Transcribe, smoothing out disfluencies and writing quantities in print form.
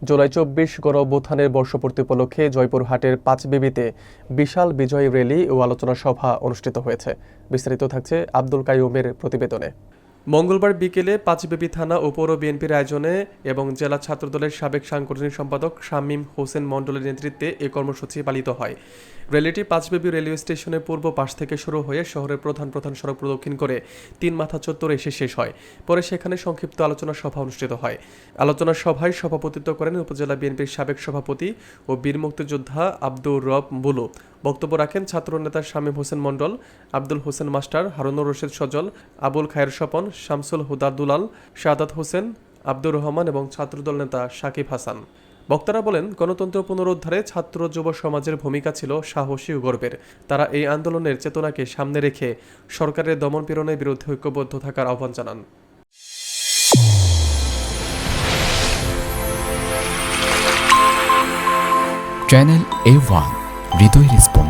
জুলাই ২৪ গণঅভ্যুত্থানের বর্ষপূর্তি উপলক্ষে জয়পুরহাটের পাঁচবিবিতে বিশাল বিজয় র্যালি ও আলোচনা সভা অনুষ্ঠিত হয়েছে। বিস্তারিত থাকছে আব্দুল কাইয়ুমের প্রতিবেদনে। মঙ্গলবার বিকেলে পাঁচবিবি থানা ও পৌর বিএনপির আয়োজনে এবং জেলা ছাত্রদলের সাবেক সাংগঠনিক সম্পাদক শামীম হোসেন মণ্ডলের নেতৃত্বে এ কর্মসূচি পালিত হয়। র্যালিটি পাঁচবিবি রেলওয়ে স্টেশনের পূর্ব পাশ থেকে শুরু হয়ে শহরের প্রধান সড়ক প্রদক্ষিণ করে তিন মাথা চত্বরে এসে শেষ হয়। পরে সেখানে সংক্ষিপ্ত আলোচনা সভা অনুষ্ঠিত হয়। আলোচনা সভায় সভাপতিত্ব করেন উপজেলা বিএনপির সাবেক সভাপতি ও বীর মুক্তিযোদ্ধা আব্দুর রব বুলু। বক্তব্য রাখেন ছাত্রনেতা শামীম হোসেন মণ্ডল, আব্দুল হোসেন মাস্টার, হারুনুর রশিদ সজল, আবুল খায়ের স্বপন, শামসুল হুদা দুলাল, শাহাদাত হোসেন, আব্দুর রহমান এবং ছাত্রদল নেতা সাকিব হাসান। বক্তারা বলেন, গণতন্ত্র পুনরুদ্ধারে ছাত্র যুব সমাজের ভূমিকা ছিল সাহসী ও গর্বের। তারা এই আন্দোলনের চেতনাকে সামনে রেখে সরকারের দমনপীড়নের বিরুদ্ধে ঐক্যবদ্ধ থাকার আহ্বান জানান। চ্যানেল A1 হৃদয় রেসপন্স।